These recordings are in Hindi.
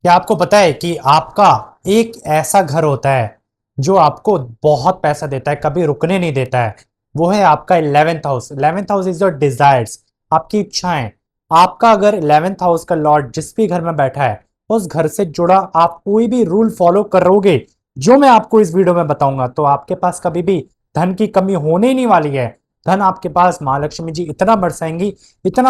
क्या आपको पता है कि आपका एक ऐसा घर होता है जो आपको बहुत पैसा देता है, कभी रुकने नहीं देता है। वो है आपका 11th house. 11th house is your desires, आपकी इच्छाएं। आपका अगर 11th हाउस का लॉर्ड जिस भी घर में बैठा है, उस घर से जुड़ा आप कोई भी रूल फॉलो करोगे जो मैं आपको इस वीडियो में बताऊंगा, तो आपके पास कभी भी धन की कमी होने ही नहीं वाली है। धन आपके पास माँ लक्ष्मी जी इतना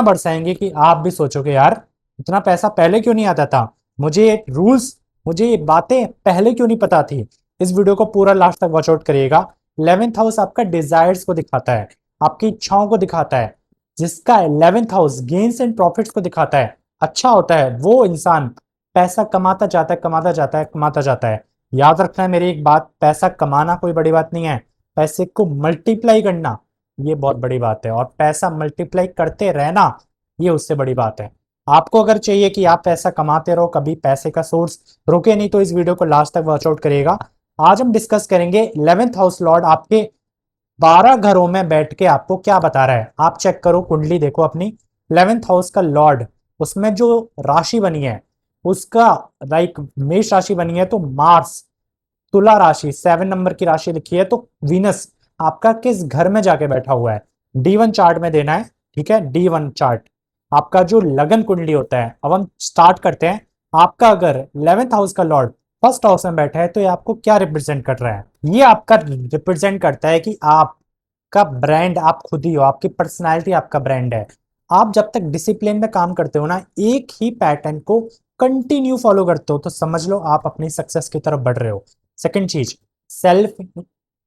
बरसाएंगी कि आप भी सोचोगे, यार इतना पैसा पहले क्यों नहीं आता था। मुझे ये रूल्स, मुझे ये बातें पहले क्यों नहीं पता थी। इस वीडियो को पूरा लास्ट तक वॉच आउट करिएगा। 11th हाउस आपका डिजायर्स को दिखाता है, आपकी इच्छाओं को दिखाता है। जिसका 11th house gains and profits को दिखाता है, अच्छा होता है वो इंसान पैसा कमाता जाता है, कमाता जाता है, कमाता जाता है। याद रखना है मेरी एक बात, पैसा कमाना कोई बड़ी बात नहीं है, पैसे को मल्टीप्लाई करना ये बहुत बड़ी बात है, और पैसा मल्टीप्लाई करते रहना ये उससे बड़ी बात है। आपको अगर चाहिए कि आप पैसा कमाते रहो, कभी पैसे का सोर्स रुके नहीं, तो इस वीडियो को लास्ट तक वॉच आउट करिएगा। आज हम डिस्कस करेंगे 11th हाउस लॉर्ड आपके 12 घरों में बैठ के आपको क्या बता रहा है। आप चेक करो, कुंडली देखो अपनी। 11th हाउस का लॉर्ड, उसमें जो राशि बनी है उसका, लाइक मेष राशि बनी है तो मार्स, तुला राशि 7 नंबर की राशि लिखी है तो वीनस आपका किस घर में जाके बैठा हुआ है, D1 चार्ट में देना है। ठीक है, D1 चार्ट आपका जो लगन कुंडली होता है। अब हम स्टार्ट करते हैं। आपका अगर 11th हाउस का लॉर्ड फर्स्ट हाउस में बैठा है तो ये आपको क्या रिप्रेजेंट कर रहा है? ये आपका रिप्रेजेंट करता है कि आपका ब्रांड आप खुद ही हो, आपकी पर्सनैलिटी आपका ब्रांड है। आप जब तक डिसिप्लिन में काम करते हो ना, एक ही पैटर्न को कंटिन्यू फॉलो करते हो, तो समझ लो आप अपनी सक्सेस की तरफ बढ़ रहे हो। सेकंड चीज, सेल्फ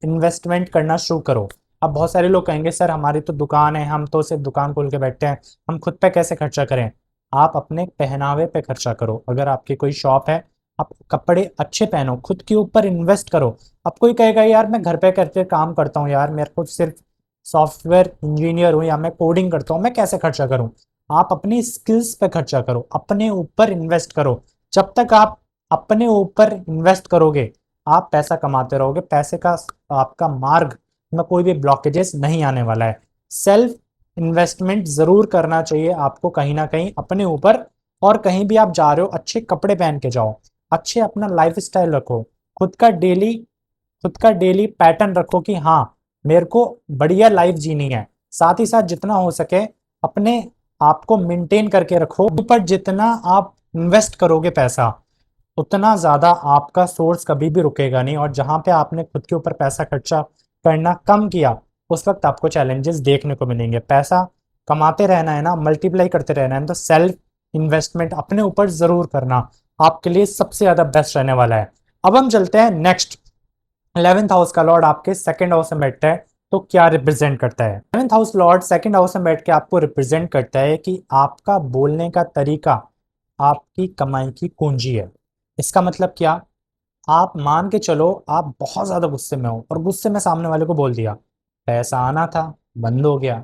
इन्वेस्टमेंट करना शुरू करो। अब बहुत सारे लोग कहेंगे, सर हमारी तो दुकान है, हम तो सिर्फ दुकान खोल के बैठते हैं, हम खुद पे कैसे खर्चा करें? आप अपने पहनावे पे खर्चा करो। अगर आपकी कोई शॉप है, आप कपड़े अच्छे पहनो, खुद के ऊपर इन्वेस्ट करो। अब कोई कहेगा, यार मैं घर पे करके काम करता हूँ, यार मेरे को सिर्फ सॉफ्टवेयर इंजीनियर हूँ या मैं कोडिंग करता हूँ, मैं कैसे खर्चा करूँ? आप अपनी स्किल्स पे खर्चा करो, अपने ऊपर इन्वेस्ट करो। जब तक आप अपने ऊपर इन्वेस्ट करोगे, आप पैसा कमाते रहोगे। पैसे का आपका मार्ग में कोई भी ब्लॉकेजेस नहीं आने वाला है। सेल्फ इन्वेस्टमेंट जरूर करना चाहिए आपको कहीं ना कहीं अपने ऊपर। और कहीं भी आप जा रहे हो, अच्छे कपड़े पहन के जाओ, अच्छे अपना लाइफ स्टाइल रखो, खुद का डेली खुद का डेली पैटर्न रखो कि हाँ मेरे को बढ़िया लाइफ जीनी है। साथ ही साथ जितना हो सके अपने आप को मेंटेन करके रखो। ऊपर जितना आप इन्वेस्ट करोगे पैसा, उतना ज्यादा आपका सोर्स कभी भी रुकेगा नहीं। और जहां पे आपने खुद के ऊपर पैसा खर्चा करना कम किया, उस वक्त आपको चैलेंजेस देखने को मिलेंगे। पैसा कमाते रहना है ना, मल्टीप्लाई करते रहना है, तो सेल्फ इन्वेस्टमेंट अपने ऊपर जरूर करना आपके लिए सबसे ज्यादा बेस्ट रहने वाला है। अब हम चलते हैं नेक्स्ट। 11th हाउस का लॉर्ड आपके सेकंड हाउस में बैठता है तो क्या रिप्रेजेंट करता है? 11th house Lord second house में बैठ के आपको रिप्रेजेंट करता है कि आपका बोलने का तरीका आपकी कमाई की कुंजी है। इसका मतलब क्या? आप मान के चलो आप बहुत ज्यादा गुस्से में हो और गुस्से में सामने वाले को बोल दिया, पैसा आना था बंद हो गया।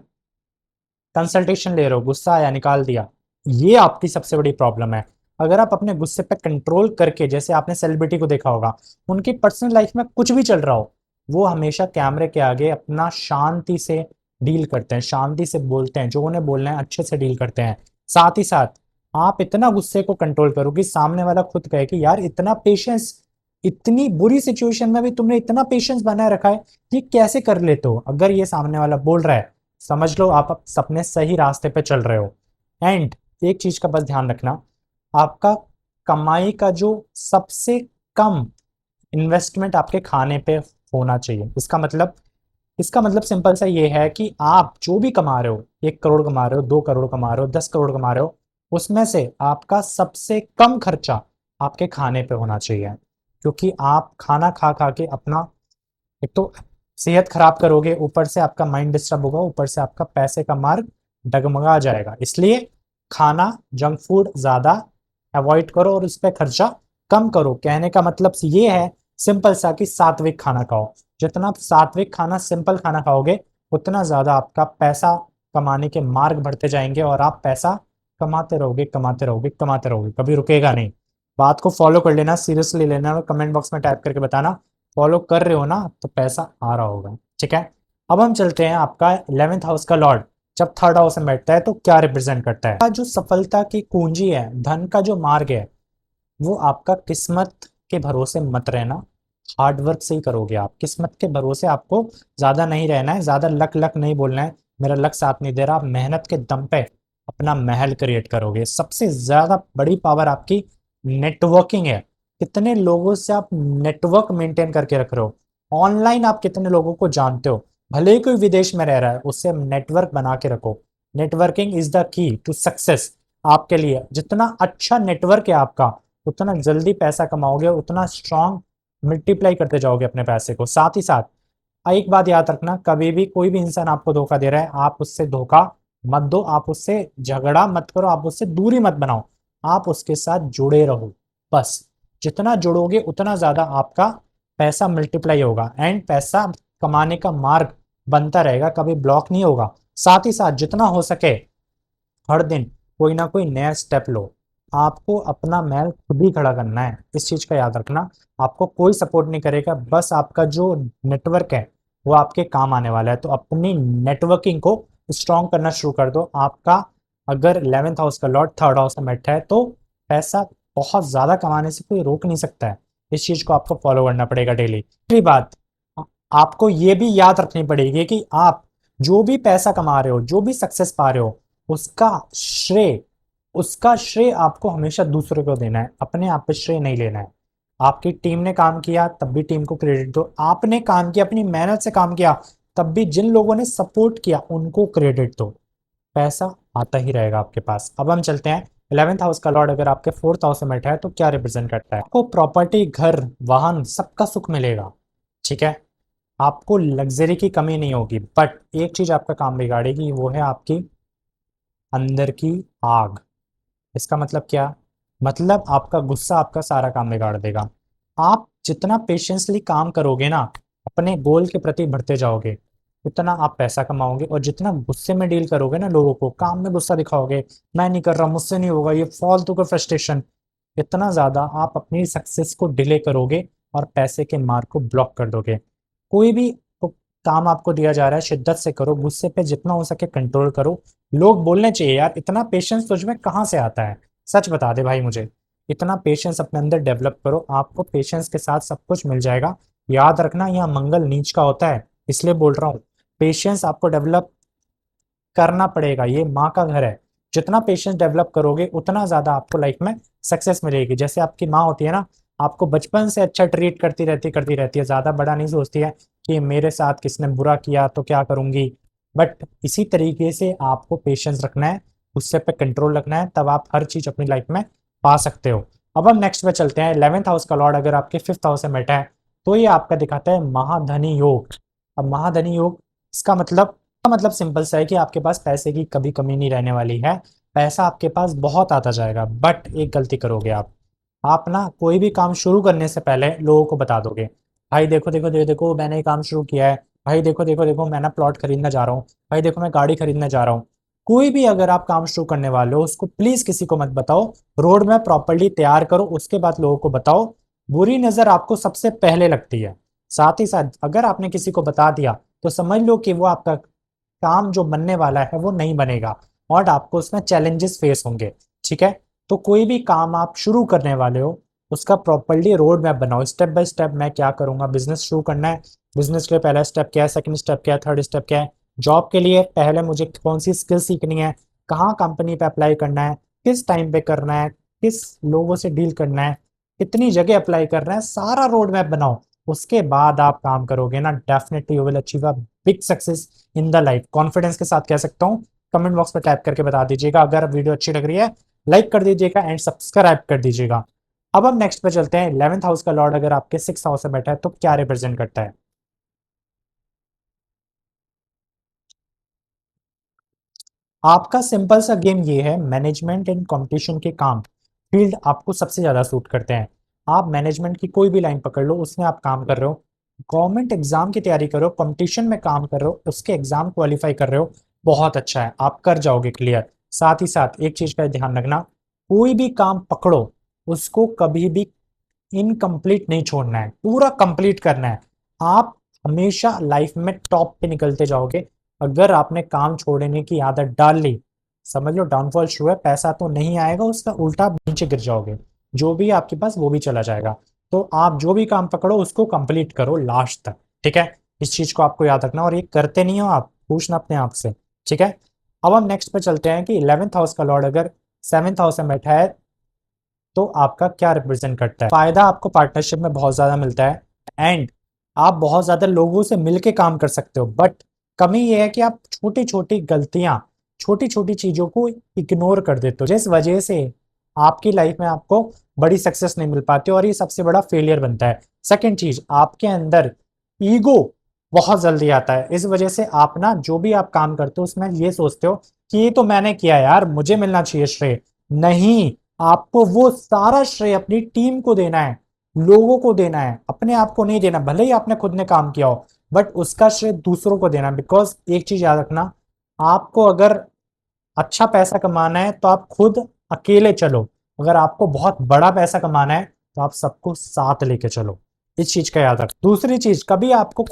कंसल्टेशन ले रहे हो, गुस्सा आया निकाल दिया। ये आपकी सबसे बड़ी प्रॉब्लम है। अगर आप अपने गुस्से पे कंट्रोल करके, जैसे आपने सेलिब्रिटी को देखा होगा, उनकी पर्सनल लाइफ में कुछ भी चल रहा हो, वो हमेशा कैमरे के आगे अपना शांति से डील करते हैं, शांति से बोलते हैं, जो उन्हें बोलना है अच्छे से डील करते हैं। साथ ही साथ आप इतना गुस्से को कंट्रोल करो कि सामने वाला खुद कहे कि यार इतना पेशेंस, इतनी बुरी सिचुएशन में भी तुमने इतना पेशेंस बनाए रखा है, ये कैसे कर लेते हो? अगर ये सामने वाला बोल रहा है, समझ लो आप अपने सही रास्ते पे चल रहे हो। एंड एक चीज का बस ध्यान रखना, आपका कमाई का जो सबसे कम इन्वेस्टमेंट आपके खाने पे होना चाहिए। इसका मतलब सिंपल सा ये है कि आप जो भी कमा रहे हो, 1 करोड़ कमा रहे हो, 2 करोड़ कमा रहे हो, 10 करोड़ कमा रहे हो, उसमें से आपका सबसे कम खर्चा आपके खाने पे होना चाहिए। क्योंकि आप खाना खा खा के अपना, एक तो सेहत खराब करोगे, ऊपर से आपका माइंड डिस्टर्ब होगा, ऊपर से आपका पैसे का मार्ग डगमगा जाएगा। इसलिए खाना, जंक फूड ज्यादा अवॉइड करो और उस पर खर्चा कम करो। कहने का मतलब ये है सिंपल सा कि सात्विक खाना खाओ। जितना आप सात्विक खाना, सिंपल खाना खाओगे, उतना ज्यादा आपका पैसा कमाने के मार्ग बढ़ते जाएंगे और आप पैसा कमाते रहोगे, कमाते रहोगे, कमाते रहोगे, कभी रुकेगा नहीं। बात को फॉलो कर लेना, सीरियसली लेना, और कमेंट बॉक्स में टाइप करके बताना फॉलो कर रहे हो ना, तो पैसा आ रहा होगा। ठीक है, अब हम चलते हैं। आपका 11th हाउस का लॉर्ड जब थर्ड हाउस में बैठता है तो क्या रिप्रेजेंट करता है? जो सफलता की कुंजी है, धन का जो मार्ग है, वो आपका किस्मत के भरोसे मत रहना, हार्ड वर्क से ही करोगे आप। किस्मत के भरोसे आपको ज्यादा नहीं रहना है, ज्यादा लक लक नहीं बोलना है मेरा लक साथ नहीं दे रहा। आप मेहनत के दम पे अपना महल क्रिएट करोगे। सबसे ज्यादा बड़ी पावर आपकी नेटवर्किंग है। कितने लोगों से आप नेटवर्क मेंटेन करके रख रहे हो, ऑनलाइन आप कितने लोगों को जानते हो, भले ही कोई विदेश में रह रहा है उससे नेटवर्क बना के रखो। Networking is the key to success आपके लिए। जितना अच्छा नेटवर्क है आपका, उतना जल्दी पैसा कमाओगे, उतना स्ट्रांग मल्टीप्लाई करते जाओगे अपने पैसे को। साथ ही साथ एक बात याद रखना, कभी भी कोई भी इंसान आपको धोखा दे रहा है, आप उससे धोखा मत दो, आप उससे झगड़ा मत करो, आप उससे दूरी मत बनाओ, आप उसके साथ जुड़े रहो बस। जितना जुड़ोगे उतना ज्यादा आपका पैसा मल्टीप्लाई होगा एंड पैसा कमाने का मार्ग बनता रहेगा, कभी ब्लॉक नहीं होगा। साथ ही साथ जितना हो सके हर दिन कोई ना कोई नया स्टेप लो। आपको अपना महल खुद ही खड़ा करना है, इस चीज का याद रखना। आपको कोई सपोर्ट नहीं करेगा, बस आपका जो नेटवर्क है वो आपके काम आने वाला है। तो अपनी नेटवर्किंग को स्ट्रॉन्ग करना शुरू कर दो। आपका अगर 11th हाउस का लॉर्ड 3rd हाउस में बैठा है तो पैसा बहुत ज्यादा कमाने से कोई रोक नहीं सकता है। इस चीज को आपको फॉलो करना पड़ेगा डेली। दूसरी बात, आपको ये भी याद रखनी पड़ेगी कि आप जो भी पैसा कमा रहे हो, जो भी सक्सेस पा रहे हो, उसका श्रेय उसका श्रेय आपको हमेशा दूसरों को देना है, अपने आप पे श्रेय नहीं लेना है। आपकी टीम ने काम किया तब भी टीम को क्रेडिट दो, आपने काम किया अपनी मेहनत से काम किया तब भी जिन लोगों ने सपोर्ट किया उनको क्रेडिट दो। पैसा आता ही रहेगा आपके पास। अब हम चलते हैं 11th हाउस का लॉर्ड अगर आपके 4th हाउस में बैठा है तो क्या रिप्रेजेंट करता है। आपको प्रॉपर्टी, घर, वाहन सबका सुख मिलेगा, ठीक है। आपको लग्जरी की कमी नहीं होगी, बट एक चीज आपका काम बिगाड़ेगी, वो है आपकी अंदर की आग। इसका मतलब क्या? मतलब आपका गुस्सा आपका सारा काम बिगाड़ देगा। आप जितना पेशेंसली काम करोगे ना, अपने गोल के प्रति बढ़ते जाओगे, उतना आप पैसा कमाओगे। और जितना गुस्से में डील करोगे ना, लोगों को काम में गुस्सा दिखाओगे, मैं नहीं कर रहा, मुझसे नहीं होगा, ये फालतू का फ्रस्ट्रेशन, इतना ज्यादा आप अपनी सक्सेस को डिले करोगे और पैसे के मार्ग को ब्लॉक कर दोगे। कोई भी काम आपको दिया जा रहा है शिद्दत से करो, गुस्से पे जितना हो सके कंट्रोल करो। लोग बोलने चाहिए यार इतना पेशेंस तुझ में कहाँ से आता है, सच बता दे भाई मुझे। इतना पेशेंस अपने अंदर डेवलप करो, आपको पेशेंस के साथ सब कुछ मिल जाएगा। याद रखना यहाँ मंगल नीच का होता है, इसलिए बोल रहा हूँ पेशेंस आपको डेवलप करना पड़ेगा। ये माँ का घर है, जितना पेशेंस डेवलप करोगे उतना ज्यादा आपको लाइफ में सक्सेस मिलेगी। जैसे आपकी माँ होती है ना, आपको बचपन से अच्छा ट्रीट करती रहती है, ज्यादा बड़ा नहीं सोचती है कि मेरे साथ किसने बुरा किया तो क्या करूंगी। बट इसी तरीके से आपको पेशेंस रखना है, गुस्से पे कंट्रोल रखना है, तब आप हर चीज अपनी लाइफ में पा सकते हो। अब हम नेक्स्ट पे चलते हैं। 11th हाउस का लॉर्ड अगर आपके 5th हाउस में बैठा है तो ये आपका दिखाता है महाधनी योग। अब महाधनी योग इसका मतलब सिंपल सा है कि आपके पास पैसे की कभी कमी नहीं रहने वाली है। पैसा आपके पास बहुत आता जाएगा, बट एक गलती करोगे आप ना कोई भी काम शुरू करने से पहले लोगों को बता दोगे, भाई देखो देखो देखो देखो मैंने ये काम शुरू किया है, भाई देखो देखो देखो मैं ना प्लॉट खरीदने जा रहा हूँ, भाई देखो मैं गाड़ी खरीदने जा रहा हूँ। कोई भी अगर आप काम शुरू करने वाले हो उसको प्लीज किसी को मत बताओ। रोड मैप प्रॉपरली तैयार करो, उसके बाद लोगों को बताओ। बुरी नजर आपको सबसे पहले लगती है। साथ ही साथ अगर आपने किसी को बता दिया तो समझ लो कि वो आपका काम जो बनने वाला है वो नहीं बनेगा और आपको उसमें चैलेंजेस फेस होंगे, ठीक है। तो कोई भी काम आप शुरू करने वाले हो उसका प्रॉपरली रोड मैप बनाओ, स्टेप बाय स्टेप मैं क्या करूंगा। बिजनेस शुरू करना है, बिजनेस के लिए पहला स्टेप क्या है, सेकंड स्टेप क्या है, थर्ड स्टेप क्या है। जॉब के लिए पहले मुझे कौन सी स्किल सीखनी है, कहाँ कंपनी पे अप्लाई करना है, किस टाइम पे करना है, किस लोगों से डील करना है, कितनी जगह अप्लाई करना है, सारा रोड मैप बनाओ। उसके बाद आप काम करोगे ना, definitely you will achieve a big success in the life. Confidence के साथ कह सकता हूँ। कमेंट बॉक्स में टाइप करके बता दीजिएगा। अगर वीडियो अच्छी लग रही है लाइक कर दीजिएगा एंड सब्सक्राइब कर दीजिएगा। अब हम नेक्स्ट पे चलते हैं। 11th हाउस का लॉर्ड अगर आपके 6th हाउस में बैठा है तो क्या रिप्रेजेंट करता है। आपका सिंपल सा गेम ये है, मैनेजमेंट एंड कंपटीशन के काम फील्ड आपको सबसे ज्यादा सूट करते हैं। आप मैनेजमेंट की कोई भी लाइन पकड़ लो, उसमें आप काम कर रहे हो, गवर्नमेंट एग्जाम की तैयारी कर रहे हो, कंपटीशन में काम कर रहे हो, उसके एग्जाम क्वालिफाई कर रहे हो, बहुत अच्छा है, आप कर जाओगे क्लियर। साथ ही साथ एक चीज का ध्यान रखना, कोई भी काम पकड़ो उसको कभी भी इनकम्प्लीट नहीं छोड़ना है, पूरा कंप्लीट करना है। आप हमेशा लाइफ में टॉप पे निकलते जाओगे। अगर आपने काम छोड़ने की आदत डाल ली, समझ लो डाउनफॉल शुरू है, पैसा तो नहीं आएगा, उसका उल्टा आप नीचे गिर जाओगे। जो भी आपके पास वो भी चला जाएगा। तो आप जो भी काम पकड़ो उसको कंप्लीट करो लास्ट तक, ठीक है। इस चीज को आपको याद रखना, और ये करते नहीं हो आप, पूछना अपने आप से, ठीक है। अब हम नेक्स्ट पे चलते हैं कि 11th हाउस का लॉर्ड अगर 7th हाउस में बैठा है तो आपका क्या रिप्रेजेंट करता है। फायदा आपको पार्टनरशिप में बहुत ज्यादा मिलता है, एंड आप बहुत ज्यादा लोगों से मिलके काम कर सकते हो। बट कमी ये है कि आप छोटी छोटी गलतियां, छोटी छोटी चीजों को इग्नोर कर देते हो, जिस वजह से आपकी लाइफ में आपको बड़ी सक्सेस नहीं मिल पाती, और ये सबसे बड़ा फेलियर बनता है। सेकंड चीज, आपके अंदर ईगो बहुत जल्दी आता है। इस वजह से आप ना जो भी आप काम करते हो उसमें ये सोचते हो कि ये तो मैंने किया यार, मुझे मिलना चाहिए श्रेय। नहीं, आपको वो सारा श्रेय अपनी टीम को देना है, लोगों को देना है, अपने आप को नहीं देना। भले ही आपने खुद ने काम किया हो, बट उसका श्रेय दूसरों को देना। बिकॉज एक चीज याद रखना, आपको अगर अच्छा पैसा कमाना है तो आप खुद अकेले चलो, अगर आपको बहुत बड़ा पैसा कमाना है तो आप सबको साथ लेके चलो। इस चीज का याद रख। दूसरी चीज, कभी आपको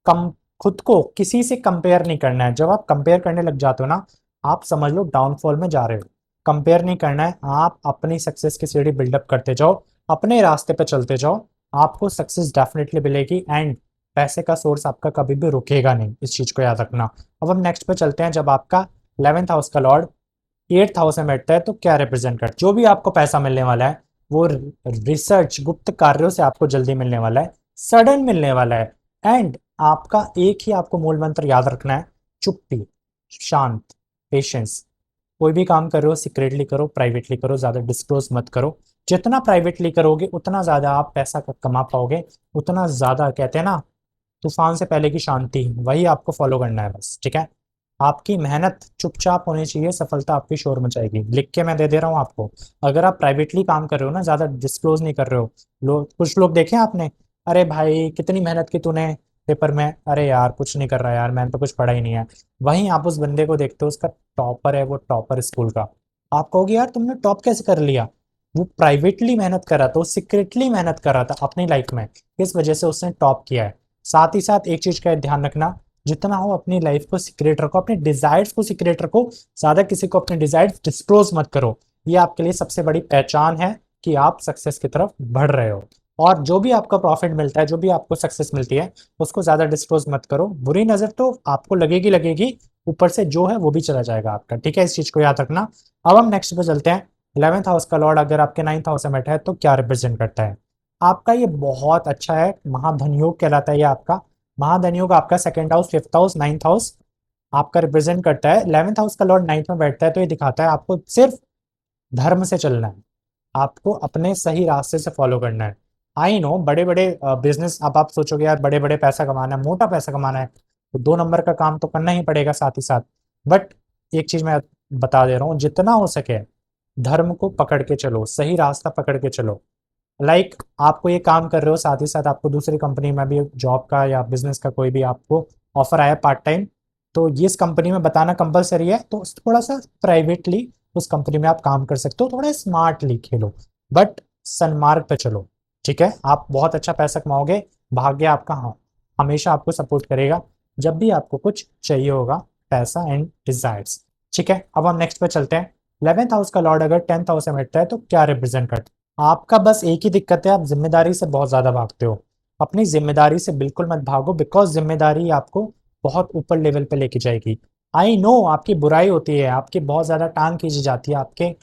कम खुद को किसी से कंपेयर नहीं करना है। जब आप कंपेयर करने लग जाते हो ना, आप समझ लो डाउनफॉल में जा रहे हो। कंपेयर नहीं करना है, आप अपनी सक्सेस की सीढ़ी बिल्डअप करते जाओ, अपने रास्ते पे चलते जाओ, आपको सक्सेस डेफिनेटली मिलेगी, एंड पैसे का सोर्स आपका कभी भी रुकेगा नहीं। इस चीज को याद रखना। अब हम नेक्स्ट पे चलते हैं। जब आपका 11th हाउस का लॉर्ड 8th हाउस में बैठता है तो क्या रिप्रेजेंट करता है। जो भी आपको पैसा मिलने वाला है वो रिसर्च, गुप्त कार्यों से आपको जल्दी मिलने वाला है, सडन मिलने वाला है। एंड आपका एक ही आपको मूल मंत्र याद रखना है, चुप्पी, शांत, पेशेंस। कोई भी काम कर रहे हो सीक्रेटली करो, प्राइवेटली करो, ज्यादा डिस्क्लोज मत करो। जितना प्राइवेटली करोगे उतना ज्यादा आप पैसा कमा पाओगे, उतना ज्यादा, कहते हैं ना, तूफान से पहले की शांति, वही आपको फॉलो करना है बस, ठीक है। आपकी मेहनत चुपचाप होनी चाहिए, सफलता आपकी शोर मचाएगी। लिख के मैं दे दे रहा हूँ आपको। अगर आप प्राइवेटली काम कर रहे हो ना, ज्यादा डिस्क्लोज नहीं कर रहे हो, लोग, कुछ लोग देखे आपने, अरे भाई कितनी मेहनत की तूने पेपर में, अरे यार कुछ नहीं कर रहा यार, मैंने तो कुछ पढ़ा ही नहीं है। वहीं आप उस बंदे को देखते हो, उसका टॉपर है, वो टॉपर स्कूल का। आप कहोगे यार तुमने टॉप कैसे कर लिया। वो प्राइवेटली मेहनत कर रहा था, वो सीक्रेटली मेहनत कर रहा था अपनी लाइफ में, इस वजह से उसने टॉप किया है। साथ ही साथ एक चीज का ध्यान रखना, जितना हो अपनी लाइफ को सीक्रेट रखो, अपने डिजायर्स को सीक्रेट रखो, ज्यादा किसी को अपने डिजायर्स डिस्क्लोज मत करो। ये आपके लिए सबसे बड़ी पहचान है कि आप सक्सेस की तरफ बढ़ रहे हो। और जो भी आपका प्रॉफिट मिलता है, जो भी आपको सक्सेस मिलती है, उसको ज्यादा डिस्क्लोज मत करो। बुरी नजर तो आपको लगेगी लगेगी, ऊपर से जो है वो भी चला जाएगा आपका, ठीक है। इस चीज को याद रखना। अब हम नेक्स्ट पे चलते हैं। 11th हाउस का लॉर्ड अगर आपके 9th हाउस में बैठा है तो क्या रिप्रेजेंट करता है। आपका ये बहुत अच्छा है, महाधन योग कहलाता है ये आपका। महाधन योग आपका 2nd house, 5th house, 9th house आपका रिप्रेजेंट करता है। 11th हाउस का लॉर्ड 9th में बैठता है तो ये दिखाता है आपको सिर्फ धर्म से चलना है, आपको अपने सही रास्ते से फॉलो करना है। आई नो बड़े बड़े बिजनेस, अब आप सोचोगे यार बड़े बड़े पैसा कमाना है, मोटा पैसा कमाना है, तो 2 नंबर का काम तो करना ही पड़ेगा साथ ही साथ। बट एक चीज मैं बता दे रहा हूँ, जितना हो सके धर्म को पकड़ के चलो, सही रास्ता पकड़ के चलो। आपको ये काम कर रहे हो, साथ ही साथ आपको दूसरी कंपनी में भी जॉब का या बिजनेस का कोई भी आपको ऑफर आया पार्ट टाइम, तो ये इस कंपनी में बताना कंपलसरी है, तो थोड़ा सा प्राइवेटली उस कंपनी में आप काम कर सकते हो, थोड़ा स्मार्टली खेलो, बट सन्मार्ग पे चलो, ठीक है। आप बहुत अच्छा पैसा कमाओगे, भाग्य आपका, हाँ, हमेशा आपको सपोर्ट करेगा जब भी आपको कुछ चाहिए होगा, पैसा एंड डिजायर्स, ठीक है। अब हम नेक्स्ट पे चलते हैं। 11th हाउस का लॉर्ड अगर 10th हाउस में बैठता है तो क्या रिप्रेजेंट करता है। आपका बस एक ही दिक्कत है, आप जिम्मेदारी से बहुत ज्यादा भागते हो। अपनी जिम्मेदारी से बिल्कुल मत भागो, बिकॉज जिम्मेदारी आपको बहुत ऊपर लेवल पे लेके जाएगी। आई नो आपकी बुराई होती है, आपकी बहुत ज्यादा टांग खींची जाती है, आपके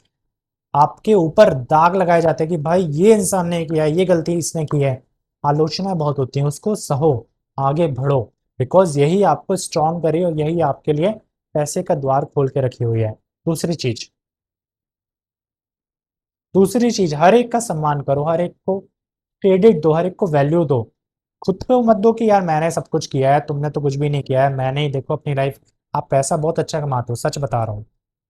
आपके ऊपर दाग लगाए जाते हैं कि भाई ये इंसान ने किया, ये गलती इसने की है। आलोचना बहुत होती है, उसको सहो, आगे बढ़ो, बिकॉज यही आपको स्ट्रांग करे और यही आपके लिए पैसे का द्वार खोल के रखी हुई है। दूसरी चीज, दूसरी चीज, हर एक का सम्मान करो, हर एक को क्रेडिट दो, हर एक को वैल्यू दो। खुद पे मत दो कि यार मैंने सब कुछ किया है, तुमने तो कुछ भी नहीं किया है, मैंने ही देखो अपनी लाइफ। आप पैसा बहुत अच्छा कमाते हो, सच बता रहा हूँ,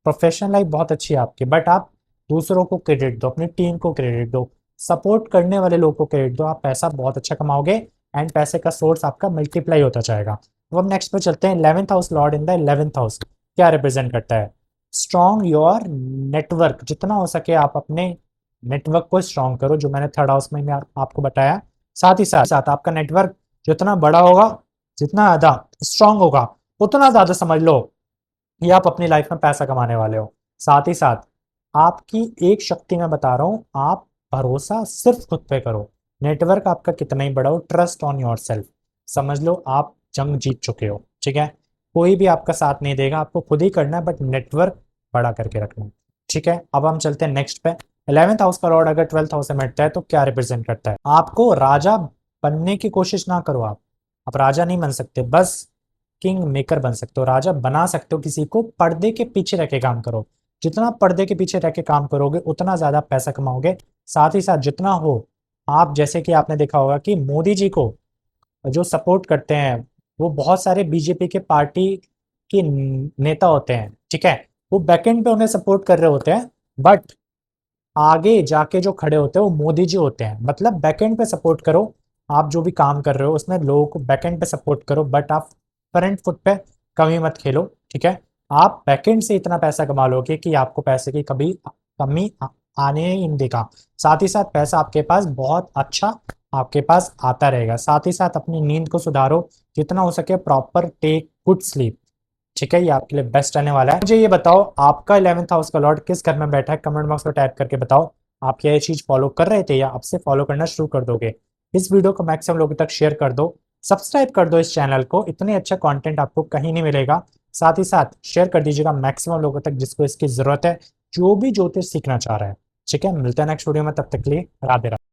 प्रोफेशनल लाइफ बहुत अच्छी है आपकी, बट आप दूसरों को क्रेडिट दो, अपनी टीम को क्रेडिट दो, सपोर्ट करने वाले लोगों को क्रेडिट दो, आप पैसा बहुत अच्छा कमाओगे, एंड पैसे का सोर्स आपका मल्टीप्लाई होता जाएगा। अब हम नेक्स्ट पे चलते हैं। 11th house Lord in the 11th house क्या रिप्रेजेंट करता है। स्ट्रॉन्ग योर नेटवर्क, जितना हो सके आप अपने नेटवर्क को स्ट्रॉन्ग करो, जो मैंने 3rd हाउस में आपको बताया। साथ ही साथ आपका नेटवर्क जितना बड़ा होगा, जितना ज्यादा स्ट्रांग होगा, उतना ज्यादा समझ लो कि आप अपनी लाइफ में पैसा कमाने वाले हो। साथ ही साथ आपकी एक शक्ति मैं बता रहा हूँ, आप भरोसा सिर्फ खुद पे करो। नेटवर्क आपका कितना ही बड़ा हो, ट्रस्ट ऑन योर सेल्फ। समझ लो आप जंग जीत चुके हो, ठीक है। कोई भी आपका साथ नहीं देगा, आपको खुद ही करना है, बट नेटवर्क बड़ा करके रखना है, ठीक है। अब हम चलते हैं नेक्स्ट पे। 11th हाउस का लॉर्ड अगर 12th हाउस से मिटता है तो क्या रिप्रेजेंट करता है? आपको राजा बनने की कोशिश ना करो। आप राजा नहीं बन सकते, बस किंग मेकर बन सकते हो, राजा बना सकते हो किसी को। पर्दे के पीछे रह के काम करो। जितना पर्दे के पीछे रह के काम करोगे उतना ज्यादा पैसा कमाओगे। साथ ही साथ जितना हो, आप जैसे कि आपने देखा होगा कि मोदी जी को जो सपोर्ट करते हैं वो बहुत सारे बीजेपी के पार्टी के नेता होते हैं, ठीक है। वो बैकएंड पे उन्हें सपोर्ट कर रहे होते हैं, बट आगे जाके जो खड़े होते हैं वो मोदी जी होते हैं। मतलब बैकएंड पे सपोर्ट करो, आप जो भी काम कर रहे हो उसमें लोगों को बैकएंड पे सपोर्ट करो, बट आप फ्रंट फुट पे कमी मत खेलो, ठीक है। आप बैकएंड से इतना पैसा कमा लोगे कि आपको पैसे की कभी कमी आने ही नहीं देगा। साथ ही साथ पैसा आपके पास बहुत अच्छा आपके पास आता रहेगा। साथ ही साथ अपनी नींद को सुधारो, जितना हो सके प्रॉपर टेक गुड स्लीप, ठीक है। ये आपके लिए बेस्ट रहने वाला है। मुझे ये बताओ, आपका 11th हाउस का लॉर्ड किस घर में बैठा है? कमेंट बॉक्स में टाइप करके बताओ। आप क्या ये चीज फॉलो कर रहे थे या अब से फॉलो करना शुरू कर दोगे? इस वीडियो को मैक्सिमम लोगों तक शेयर कर दो, सब्सक्राइब कर दो इस चैनल को, इतने अच्छा कंटेंट आपको कहीं नहीं मिलेगा। साथ ही साथ शेयर कर दीजिएगा मैक्सिमम लोगों तक जिसको इसकी जरूरत है, जो भी ज्योतिष सीखना चाह रहा है, ठीक है। मिलते हैं नेक्स्ट वीडियो में, तब तक के लिए राधे राधे।